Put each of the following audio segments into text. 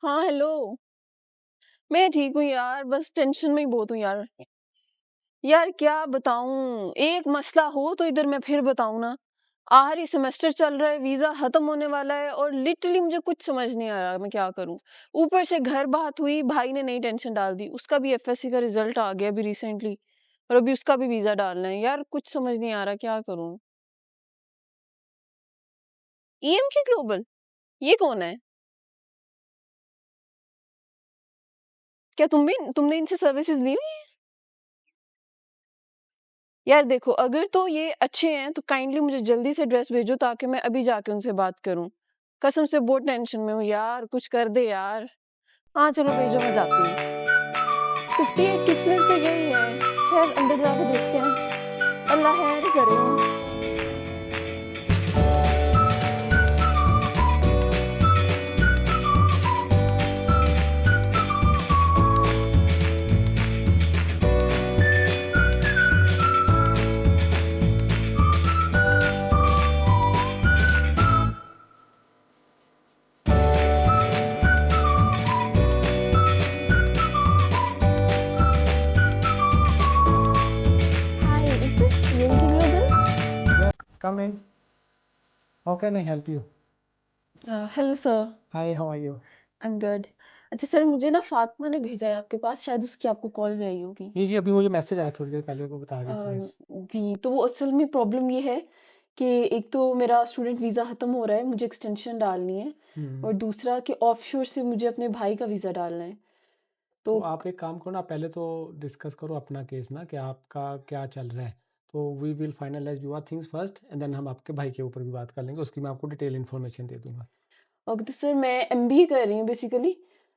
हाँ, हेलो। मैं ठीक हूँ यार, बस टेंशन में ही बहुत हूँ यार। यार क्या बताऊँ, एक मसला हो तो इधर मैं फिर बताऊँ ना। आखिरी सेमेस्टर चल रहा है, वीज़ा खत्म होने वाला है और लिटरली मुझे कुछ समझ नहीं आ रहा मैं क्या करूँ। ऊपर से घर बात हुई, भाई ने नई टेंशन डाल दी। उसका भी एफएससी का रिजल्ट आ गया अभी रिसेंटली और अभी उसका भी वीज़ा डालना है। यार कुछ समझ नहीं आ रहा क्या करूँ? ईएमके ग्लोबल, ये कौन है? क्या तुमने इनसे सर्विसेज़ ली हुई? यार देखो, अगर तो ये अच्छे हैं तो काइंडली मुझे जल्दी से एड्रेस भेजो ताकि मैं अभी जाके उनसे बात करूँ। कसम से बहुत टेंशन में हूँ यार, कुछ कर दे यार। हाँ, चलो भेजो मैं जाती हूँ। 58 किचलर तो यही है। खैर अंदर जाके देखते हैं। अल्लाह खैर करे। Hi, is this EMK global? Yeah, come in. How can I help you? Hello sir, Hi, how are you? I am good. अच्छा सर, मुझे ना फातिमा ने भेजा है आपके पास, शायद उसकी आपको कॉल भी आई होगी। जी अभी मुझे मैसेज आया थोड़ी देर पहले वो बता रही थी यस। जी, तो वो असल में प्रॉब्लम ये है कि एक तो मेरा स्टूडेंट वीज़ा ख़त्म हो रहा है, मुझे एक्सटेंशन डालनी है हम्म। और दूसरा कि ऑफ़शोर से मुझे अपने भाई का वीज़ा डालना है। तो तो आप एक काम करो ना, पहले तो डिस्कस करो अपना केस ना कि आपका क्या चल रहा है। तो we will finalize your things first and then हम आपके भाई के ऊपर भी बात कर लेंगे, उसकी मैं आपको डिटेल इन्फॉर्मेशन दे दूंगा। ओके, तो सर मैं एमबीए कर रही हूँ बेसिकली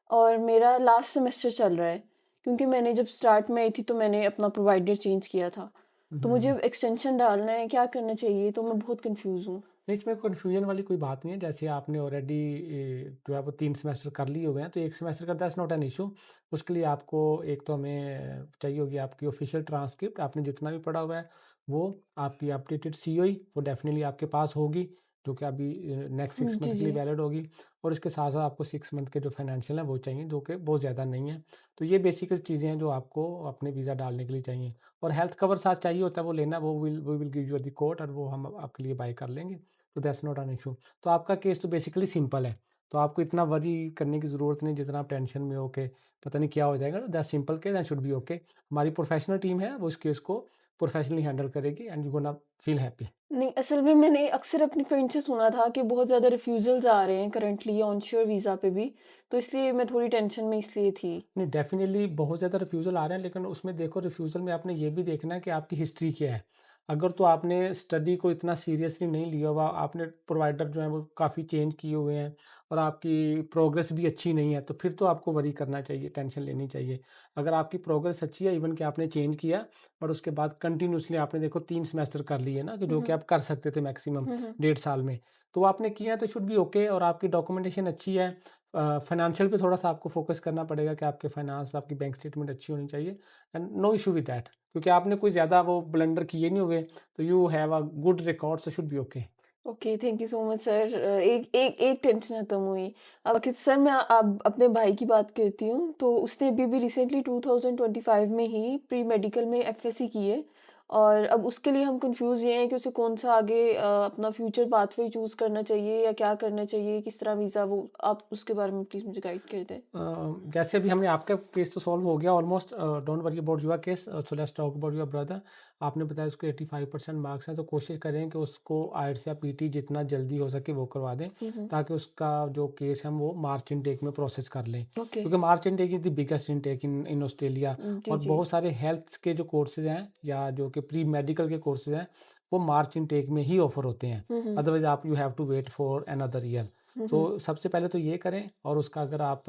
और मेरा लास्ट सेमेस्टर चल रहा है। क्योंकि मैंने जब स्टार्ट में आई थी तो मैंने अपना प्रोवाइडर चेंज किया था। तो मुझे हम्म। अब एक्सटेंशन डालना है, क्या करना चाहिए? तो मैं बहुत कन्फ्यूज़ हूँ। नहीं, इसमें कन्फ्यूजन वाली कोई बात नहीं है। जैसे आपने ऑलरेडी जो है वो 3 सेमेस्टर कर लिए हुए हैं, तो एक सेमेस्टर का दैट्स नॉट एन इशू। उसके लिए आपको एक तो हमें चाहिए होगी आपकी ऑफिशियल ट्रांसक्रिप्ट, आपने जितना भी पढ़ा हुआ है वो, आपकी अपडेटेड सीओई वो डेफिनेटली आपके पास होगी, जो कि अभी नेक्स्ट 6 मंथ जी, के जी। लिए वैलिड होगी। और इसके साथ साथ आपको 6 मंथ के जो फाइनेंशियल हैं वो चाहिए, जो कि बहुत ज़्यादा नहीं है। तो ये बेसिकल चीज़ें हैं जो आपको अपने वीज़ा डालने के लिए चाहिए। और हेल्थ कवर साथ चाहिए होता है, वो लेना, वो will give you the code और वो हम आपके लिए बाय कर लेंगे। तो दैट्स नॉट एन इशू। तो आपका केस तो बेसिकली सिंपल है। तो आपको इतना वरी करने की ज़रूरत नहीं जितना आप टेंशन में हो के पता नहीं क्या हो जाएगा। That's simple case and should be okay. हमारी प्रोफेशनल टीम है, वो इस केस को प्रोफेशनली हैंडल करेगी and you gonna feel happy. नहीं, असल में मैंने अक्सर अपनी फ्रेंड से सुना था कि बहुत ज़्यादा रिफ्यूज़ल्स आ रहे हैं करंटली ऑनश्योर वीज़ा पे भी, तो इसलिए मैं थोड़ी टेंशन में इसलिए थी। नहीं, डेफ़िनिटली बहुत ज़्यादा रिफ्यूज़ल आ रहे हैं, लेकिन उसमें देखो रिफ्यूज़ल में आपने ये भी देखना है कि आपकी हिस्ट्री क्या है। अगर तो आपने स्टडी को इतना सीरियसली नहीं लिया हुआ, आपने प्रोवाइडर जो है वो काफ़ी चेंज किए हुए हैं और आपकी प्रोग्रेस भी अच्छी नहीं है, तो फिर तो आपको वरी करना चाहिए, टेंशन लेनी चाहिए। अगर आपकी प्रोग्रेस अच्छी है, इवन कि आपने चेंज किया, पर उसके बाद कंटिन्यूअसली आपने देखो 3 सेमेस्टर कर लिए ना, कि हुँ, जो कि हुँ। आप कर सकते थे मैक्सिमम हुँ, हुँ। 1.5 साल में। तो वो आपने किया है तो शुड बी ओके, और आपकी डॉक्यूमेंटेशन अच्छी है। फाइनेंशियल पे थोड़ा-सा आपको फ़ोकस करना पड़ेगा कि आपके फाइनेंस, आपकी बैंक स्टेटमेंट अच्छी होनी चाहिए and no issue with that, क्योंकि आपने कोई ज़्यादा वो ब्लंडर किए नहीं हुए, तो you have a good record, so should be okay. Okay, thank you so much sir. एक एक एक टेंशन खत्म हुई। अब बाकी सर मैं अब अपने भाई की बात करती हूँ, तो उसने अभी-अभी रिसेंटली 2025 में ही प्री मेडिकल में एफएससी की है और अब उसके लिए हम कन्फ्यूज़ ये हैं कि उसे कौन-सा आगे अपना फ्यूचर पाथवे चूज़ करना चाहिए या क्या करना चाहिए, किस तरह वीज़ा वो आप उसके बारे में प्लीज़ मुझे गाइड कर दें। जैसे अभी हमने आपका केस तो सॉल्व हो गया almost, don't worry about your case, so let's talk about your brother. आपने बताया उसको 85% मार्क्स हैं, तो कोशिश करें कि उसको आइट्स या पीटी जितना जल्दी हो सके वो करवा दें, हुँ, हुँ। ताकि उसका जो केस है वो मार्च इनटेक में प्रोसेस कर लें, ओके। क्योंकि March intake is the biggest intake in in Australia. जी, और जी। बहुत सारे हेल्थ के जो कोर्सेज हैं या जो कि प्री मेडिकल के कोर्सेज हैं, वो मार्च इनटेक में ही ऑफर होते हैं। Hmm, hmm. अदरवाइज आप you have to wait for another year. Hmm, तो हुँ। सबसे पहले तो ये करें, और उसका अगर आप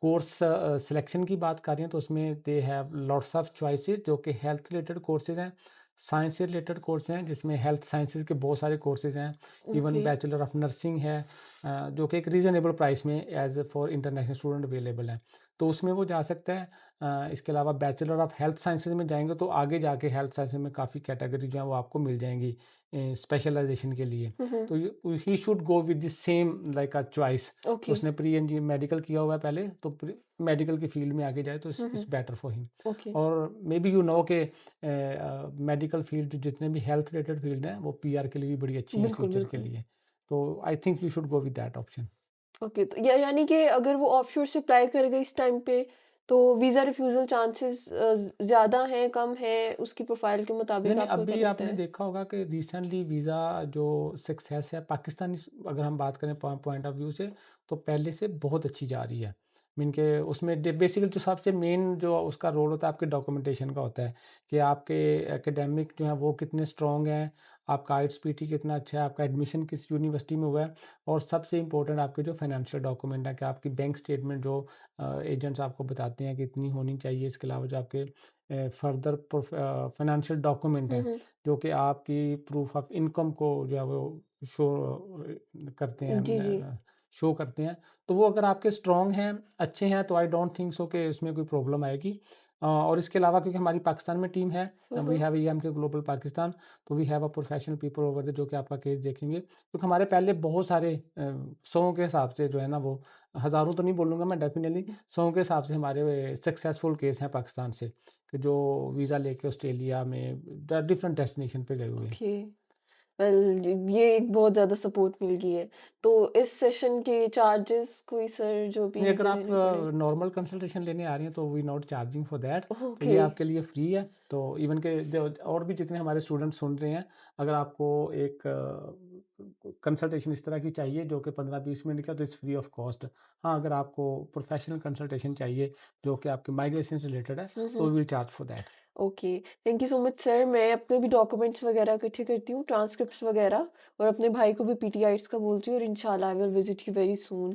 कोर्स सिलेक्शन की बात करें तो उसमें they have lots of choices, जो कि हेल्थ रिलेटेड कोर्सेज हैं, साइंस से रिलेटेड कोर्स हैं जिसमें हेल्थ साइंसेज के बहुत सारे कोर्सेज हैं। Even okay. Bachelor of nursing है, जो कि एक रीज़नेबल प्राइस में as for international student available है। तो उसमें वो जा सकता है। इसके अलावा बैचलर ऑफ हेल्थ साइंसेज़ में जाएँगे तो आगे जाके हेल्थ साइंसेज़ में काफ़ी कैटेगरी जो है वो आपको मिल जाएँगी स्पेशलाइज़ेशन के लिए। हुँ, हुँ। तो he should go with the same like a choice. Okay. उसने प्री एनजी मेडिकल किया हुआ है पहले, तो प्री मेडिकल की फील्ड में आगे जाए तो hmm, it's hmm. Better for him. Okay. और मे बी यू नो के मेडिकल फील्ड जितने भी हेल्थ रिलेटेड फील्ड हैं, वो पीआर के लिए भी बड़ी अच्छी हैं बिल्कुल, फ्यूचर के बिल्कुल। लिए। तो I think you should go with that option. Okay, तो यानी कि अगर वो ऑफशोर से अप्लाई करेगा इस टाइम पे, तो वीज़ा रिफ्यूज़ल चांसेस ज़्यादा हैं, कम हैं, उसकी प्रोफ़ाइल के नहीं, मुताबिक नहीं, आपको क्या अभी लगता आपने है? देखा होगा कि रिसेंटली वीज़ा जो सक्सेस है पाकिस्तानी अगर हम बात करें पॉइंट ऑफ व्यू से, तो पहले से बहुत अच्छी जा रही है। मीन के उसमें बेसिकली जो सबसे मेन जो उसका रोल होता है आपके डॉक्यूमेंटेशन का होता है कि आपके एकेडमिक जो है वो कितने स्ट्रॉन्ग हैं, आपका आईएलटीएस कितना अच्छा है, आपका एडमिशन किस यूनिवर्सिटी में हुआ है, और सबसे इम्पोर्टेंट आपके जो फाइनेंशियल डॉक्यूमेंट है कि आपकी बैंक स्टेटमेंट जो एजेंट्स आपको बताते हैं कि इतनी होनी चाहिए। इसके अलावा जो आपके फर्दर फाइनेंशियल डॉक्यूमेंट हुँ, हैं, हुँ। जो कि आपकी प्रूफ ऑफ इनकम को जो है वो शो करते हैं, जी, जी। शो करते हैं। तो वो अगर आपके स्ट्रॉन्ग हैं, अच्छे हैं, तो आई डोंट थिंक सो कि उसमें कोई प्रॉब्लम आएगी। और इसके अलावा क्योंकि हमारी पाकिस्तान में टीम है, हाँ, वी हाँ। Have EM K global Pakistan, तो we have a professional people over there जो कि आपका केस देखेंगे। क्योंकि हमारे पहले बहुत सारे सौं के हिसाब से जो है ना वो, हज़ारों तो नहीं बोलूँगा मैं डेफ़िनिटली, सौं के हिसाब से हमारे सक्सेसफुल केस हैं पाकिस्तान से, कि जो वीज़ा लेके ऑस्ट्रेलिया में डिफरेंट डेस्टिनेशन पे गए हुए हैं। ओके। वेल, ये एक बहुत ज़्यादा सपोर्ट मिल गई है। तो इस सेशन के चार्जेस कोई सर जो भी नहीं, अगर मुझे आप देने पड़े? नॉर्मल कंसल्टेशन लेने आ रही हैं तो we not charging for that. तो ये ओके। आपके लिए फ्री है। तो इवन के जो और भी जितने हमारे स्टूडेंट्स सुन रहे हैं, अगर आपको एक कंसल्टेशन इस तरह की चाहिए जो कि 15-20 मिनट का, तो इट्स फ्री ऑफ कॉस्ट। हाँ, अगर आपको प्रोफेशनल कंसल्टेशन चाहिए जो कि आपके माइग्रेशन से रिलेटेड है, हुँ, तो hmm. We will charge for that. Okay, thank you so much sir. मैं अपने भी डॉक्यूमेंट्स वगैरह इकट्ठे करती हूँ, ट्रांसक्रिप्ट्स वगैरह, और अपने भाई को भी पीटीआईज़ का बोलती हूँ, और इंशाल्लाह I will visit you very soon.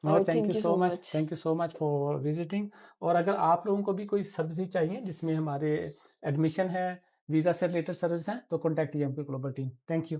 No, और thank you thank you so so much, much. Thank you so much for visiting. और अगर आप लोगों को भी कोई सर्विसेज चाहिए जिसमें हमारे एडमिशन है, वीज़ा से रिलेटेड सर्विस हैं, तो कॉन्टैक्ट कीजिए हमको ग्लोबल टीम। Thank you.